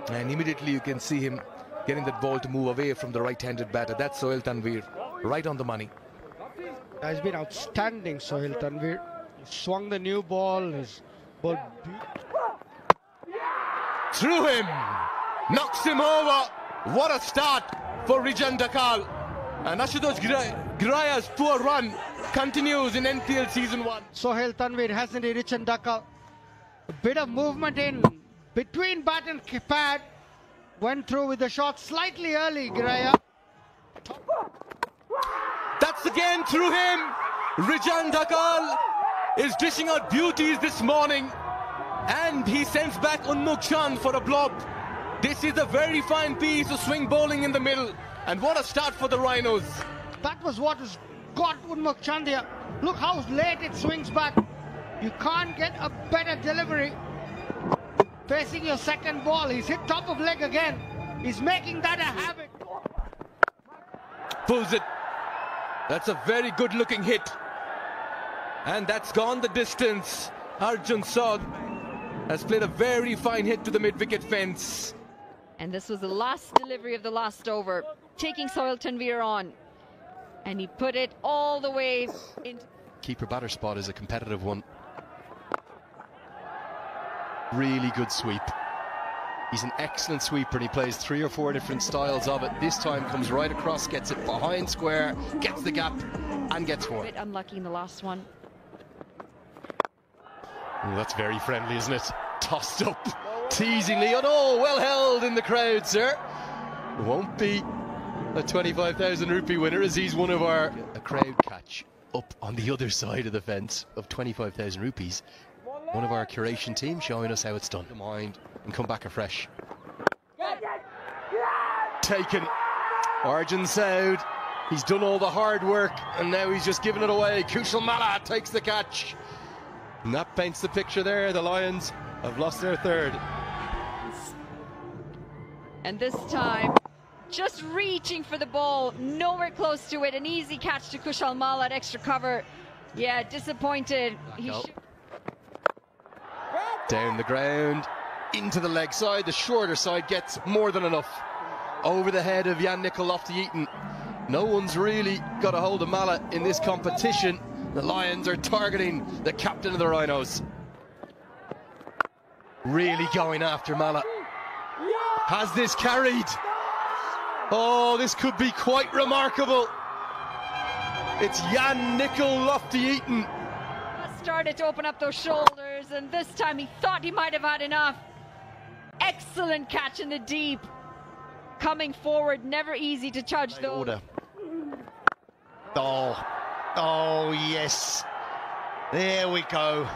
And immediately you can see him getting that ball to move away from the right-handed batter. That's Sohail Tanvir, right on the money. Has been outstanding, Sohail Tanvir. He swung the new ball, his ball through him, knocks him over. What a start for Rijan Dakal. And Ashutosh Graya's poor run continues in NPL Season 1. Sohail Tanvir, hasn't he, Rijan Dakal? A bit of movement in between bat and pad. Went through with the shot slightly early, Graya. That's again through him. Rijan Dakal is dishing out beauties this morning. And he sends back Unmukh Chand for a blob. This is a very fine piece of swing bowling in the middle. And what a start for the Rhinos. That was what has got Unmukh Chand here. Look how late it swings back. You can't get a better delivery. Facing your second ball, he's hit top of leg again. He's making that a habit. Pulls it. That's a very good looking hit. And that's gone the distance. Arjun Saud has played a very fine hit to the mid-wicket fence. And this was the last delivery of the last over, taking Sohail Tanvir on. And he put it all the way into... Keeper batter spot is a competitive one. Really good sweep. He's an excellent sweeper and he plays 3 or 4 different styles of it. This time comes right across, gets it behind square, gets the gap and gets 4. A bit unlucky in the last one. Oh, that's very friendly, isn't it? Tossed up teasingly. Oh, well held in the crowd, sir. Won't be a 25,000 rupee winner as he's one of our... A crowd catch up on the other side of the fence of 25,000 rupees. One of our curation team showing us how it's done. Mind and come back afresh. Taken. Arjun Saud. He's done all the hard work and now he's just giving it away. Kushal Malla takes the catch. And that paints the picture there. The Lions have lost their third. And this time, just reaching for the ball, nowhere close to it. An easy catch to Kushal Malla at extra cover. Yeah, disappointed. Down the ground, into the leg side. The shorter side gets more than enough. Over the head of Jan Lofty-Eaton. No one's really got a hold of Malla in this competition. The Lions are targeting the captain of the Rhinos. Really going after Malla. Has this carried? Oh, this could be quite remarkable. It's Jan Lofty-Eaton. Started to open up those shoulders, and this time he thought he might have had enough. Excellent catch in the deep. Coming forward, never easy to judge though. Order. Oh, yes. There we go.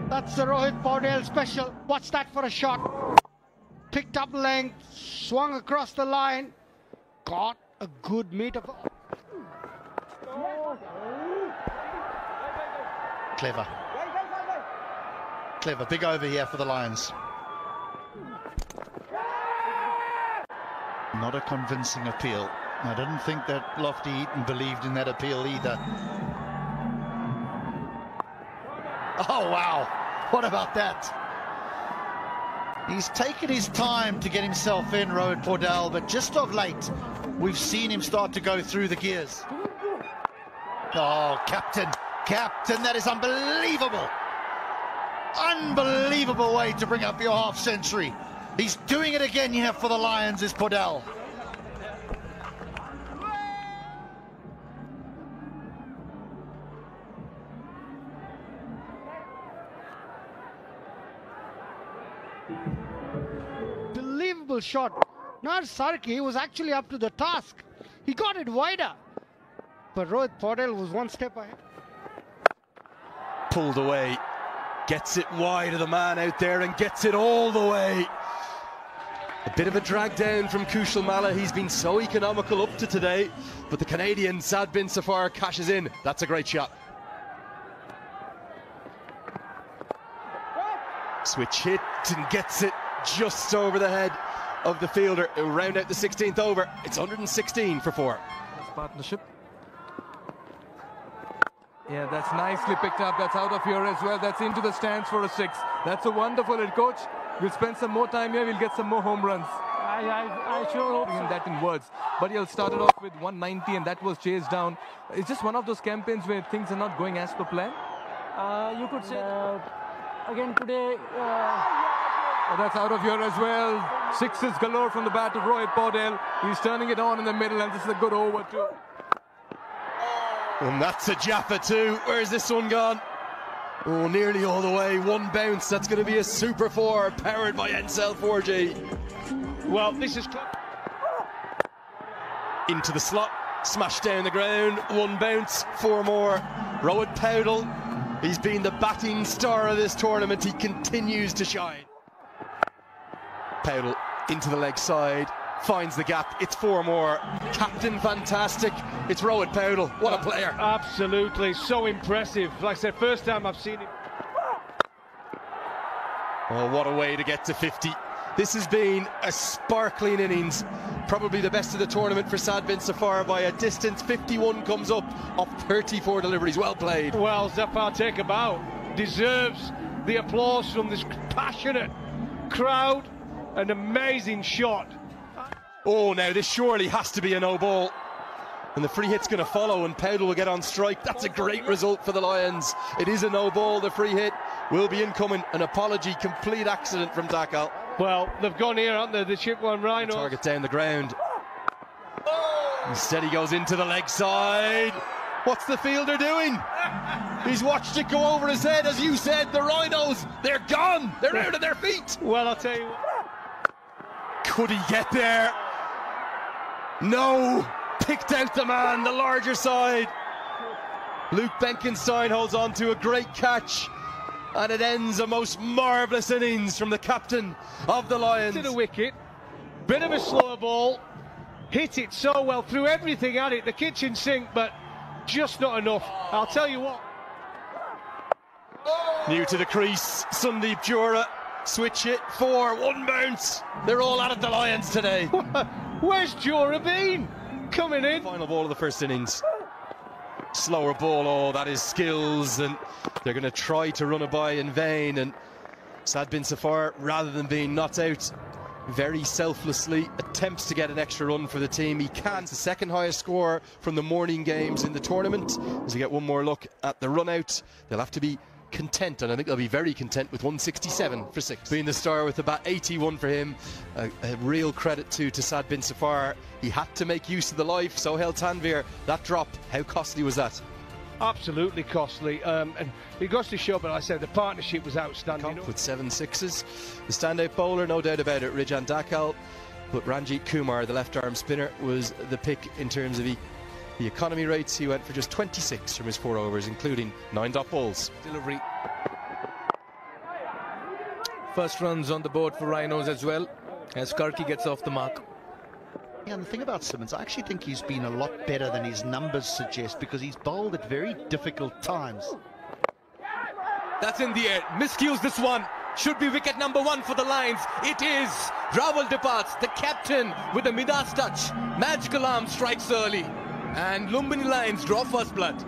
That's the Rohit Paudel special. What's that for a shot? Picked up length, swung across the line, got a good meet of... Clever. Clever. Big over here for the Lions. Not a convincing appeal. I didn't think that Lofty-Eaton believed in that appeal either. Oh, wow. What about that? He's taken his time to get himself in, Rohit Paudel, but just of late, we've seen him start to go through the gears. Oh, captain, that is unbelievable. Unbelievable way to bring up your half century. He's doing it again here for the Lions, is Paudel. Unbelievable shot. Not Sarki was actually up to the task. He got it wider. But Rohit Paudel was one step ahead. Pulled away. Gets it wide of the man out there and gets it all the way. A bit of a drag down from Kushal Malla. He's been so economical up to today. But the Canadian Saad bin Safar cashes in. That's a great shot. Switch hit and gets it just over the head of the fielder. It'll round out the 16th over. It's 116 for 4. Partnership. Yeah, that's nicely picked up. That's out of here as well. That's into the stands for a 6. That's a wonderful hit, coach. We'll spend some more time here. We'll get some more home runs. I sure hope so. That in words. But he'll start it off with 190 and that was chased down. It's just one of those campaigns where things are not going as per plan. You could say again today. That's out of here as well. 6s galore from the bat of Rohit Paudel. He's turning it on in the middle and this is a good over too. And that's a Jaffa too. Where's this one gone? Oh, nearly all the way. One bounce. That's going to be a Super 4 powered by Encel 4G. Well, this is into the slot, smashed down the ground. One bounce, 4 more. Rohit Paudel. He's been the batting star of this tournament. He continues to shine. Paudel into the leg side. Finds the gap. It's 4 more. Captain fantastic. It's Rohit Paudel. What a player. Absolutely. So impressive. Like I said, first time I've seen him. Oh, what a way to get to 50. This has been a sparkling innings. Probably the best of the tournament for Saad bin Safar by a distance. 51 comes up of 34 deliveries. Well played. Well, Zafar Takeabout deserves the applause from this passionate crowd. An amazing shot. Oh, now this surely has to be a no ball. And the free hit's going to follow and Paudel will get on strike. That's a great result for the Lions. It is a no ball. The free hit will be incoming. An apology, complete accident from Dakal. Well, they've gone here, haven't they? The Chitwan Rhinos. Target down the ground. Instead he goes into the leg side. What's the fielder doing? He's watched it go over his head. As you said, the Rhinos, they're gone. They're out of their feet. Well, I'll tell you what. Could he get there? No. Picked out the man, the larger side. Luke Benkenstein holds on to a great catch. And it ends a most marvellous innings from the captain of the Lions. To the wicket. Bit of a slower ball. Hit it so well, threw everything at it. The kitchen sink, but just not enough. I'll tell you what. New to the crease, Sandeep Jura. Switch it, 4, 1 bounce. They're all out of the Lions today. Where's Jura been? Coming in. Final ball of the first innings. Slower ball, oh, that is skills, and they're going to try to run it by in vain. And Saad bin Safar, rather than being knocked out, very selflessly attempts to get an extra run for the team. He can. It's the second highest score from the morning games in the tournament. As we get one more look at the run out, they'll have to be content, and I think they'll be very content with 167 for 6. Being the star with about 81 for him. A real credit to Saad bin Safar. He had to make use of the life. Sohail Tanvir, that drop, how costly was that? Absolutely costly, and it goes to show, but I said the partnership was outstanding. With 7 6s. The standout bowler, no doubt about it, Rijan Dakal, but Ranjit Kumar, the left arm spinner, was the pick in terms of the economy rates. He went for just 26 from his 4 overs, including 9 dot balls. Delivery. First runs on the board for Rhinos as well, as Karki gets off the mark. Yeah, and the thing about Simmons, I actually think he's been a lot better than his numbers suggest, because he's bowled at very difficult times. That's in the air. Miscues this one. Should be wicket number 1 for the Lions. It is. Raval departs, the captain, with a Midas touch. Magical arm strikes early. And Lumbini Lions draw first blood.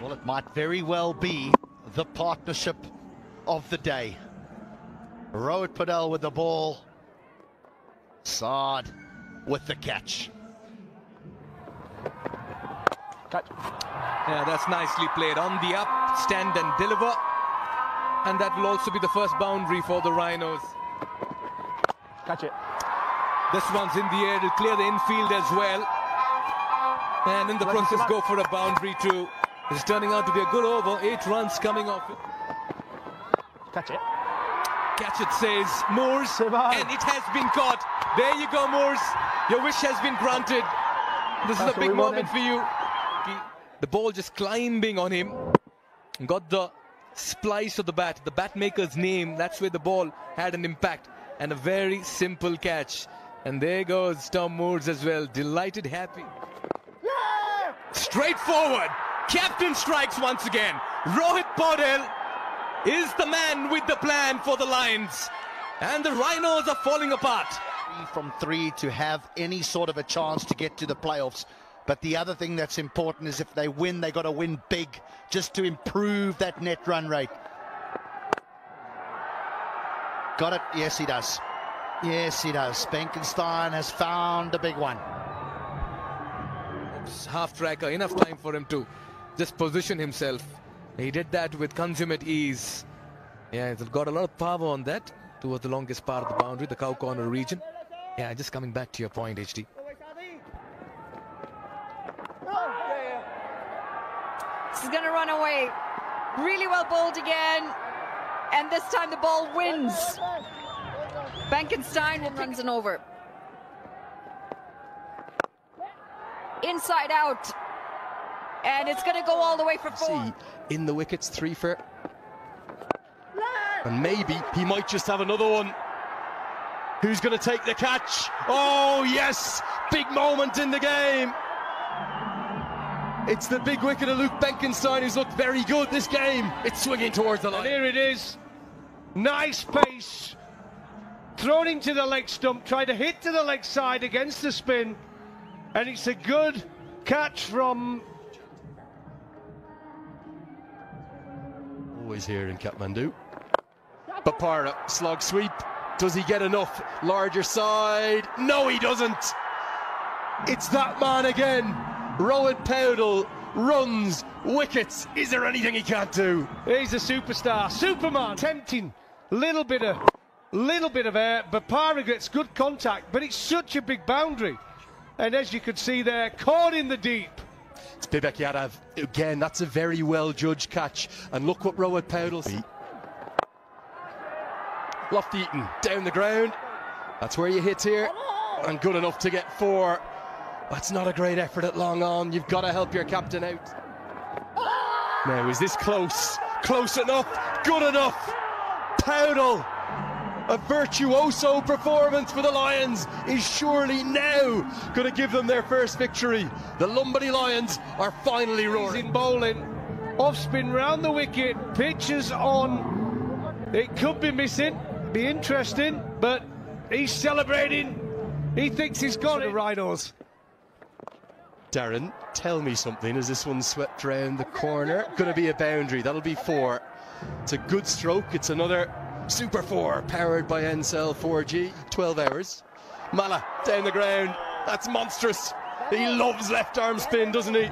Well, it might very well be the partnership of the day. Rohit Paudel with the ball. Saad with the catch. Yeah, that's nicely played. On the up, stand and deliver. And that will also be the first boundary for the Rhinos. Catch it. This one's in the air to clear the infield as well. And in the process go for a boundary too. It's turning out to be a good over. 8 runs coming off. Catch it. Catch it, says Moores. And it has been caught. There you go, Moores. Your wish has been granted. This is a big moment for you. The ball just climbing on him. Got the splice of the bat. The bat maker's name. That's where the ball had an impact. And a very simple catch. And there goes Tom Moores as well. Delighted, happy. Straightforward. Captain strikes once again. Rohit Paudel is the man with the plan for the Lions. And the Rhinos are falling apart. From 3 to have any sort of a chance to get to the playoffs. But the other thing that's important is if they win, they got to win big just to improve that net run rate. Got it? Yes, he does. Yes, he does. Benkenstein has found a big one. Half tracker, enough time for him to just position himself. He did that with consummate ease. Yeah, he's got a lot of power on that towards the longest part of the boundary, the cow corner region. Yeah, just coming back to your point, HD. This is going to run away. Really well bowled again. And this time the ball wins. Benkenstein runs an over. Inside out. And it's going to go all the way for 4. See, in the wickets, 3 for. And maybe he might just have another one. Who's going to take the catch? Oh, yes! Big moment in the game. It's the big wicket of Luke Benkenstein, who's looked very good this game. It's swinging towards the line. And here it is. Nice pace. Thrown into the leg stump. Tried to hit to the leg side against the spin. And it's a good catch from... Always here in Kathmandu. Bapara, slog sweep. Does he get enough? Larger side. No, he doesn't. It's that man again. Rohit Paudel runs, wickets. Is there anything he can't do? He's a superstar. Superman. Tempting. Little bit of air. Bapara gets good contact, but it's such a big boundary. And as you could see there, caught in the deep. It's Bibek Yadav. Again, that's a very well-judged catch. And look what Rohit Paudel sees. Lofty Eaton down the ground. That's where you hit here. And good enough to get 4. That's not a great effort at long on. You've got to help your captain out. Now, is this close? Close enough? Good enough? Paudel, a virtuoso performance for the Lions, is surely now going to give them their first victory. The Lumbini Lions are finally roaring. He's in bowling. Off spin round the wicket. Pitches on. It could be missing. Be interesting, but he's celebrating. He thinks he's got it. The Rhinos. Darren, tell me something as this one swept round the corner. Going to be a boundary. That'll be 4. It's a good stroke. It's another Super 4 powered by Ncell 4G. 12 hours. Mala down the ground. That's monstrous. He loves left arm spin, doesn't he?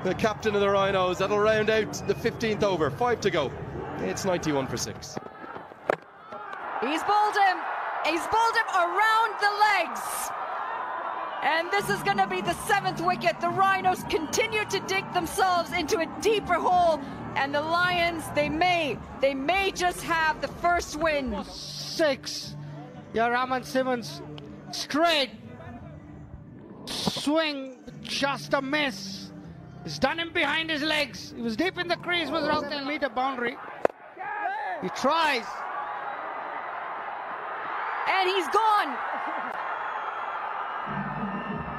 The captain of the Rhinos. That'll round out the 15th over. 5 to go. It's 91 for 6. He's bowled him. He's bowled him around the legs. And this is going to be the 7th wicket. The Rhinos continue to dig themselves into a deeper hole. And the Lions, they may just have the first win. 6. Yeah, Raman Simmons straight. Swing, just a miss. He's done him behind his legs. He was deep in the crease, was around 10-meter boundary. He tries. And he's gone.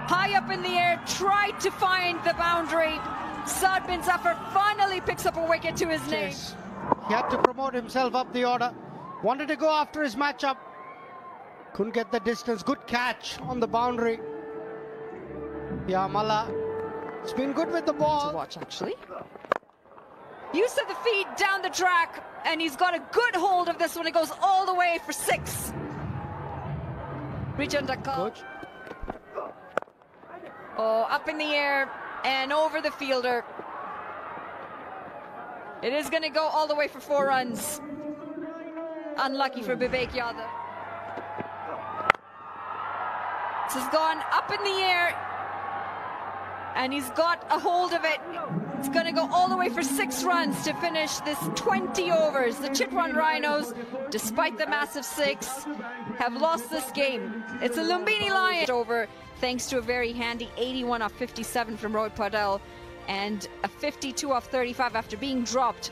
High up in the air, tried to find the boundary. Saad bin Zafar finally picks up a wicket to his name. He had to promote himself up the order. Wanted to go after his matchup. Couldn't get the distance. Good catch on the boundary. Yeah, Mala. It's been good with the ball. To watch, actually. Use of the feet down the track, and he's got a good hold of this one. It goes all the way for 6. Coach. Oh, up in the air and over the fielder. It is going to go all the way for 4 runs. Unlucky for Bibek Yadav. This has gone up in the air, and he's got a hold of it. It's going to go all the way for 6 runs to finish this 20 overs. The Chitwan Rhinos, despite the massive 6, have lost this game. It's a Lumbini Lion over, thanks to a very handy 81 off 57 from Rohit Paudel and a 52 off 35 after being dropped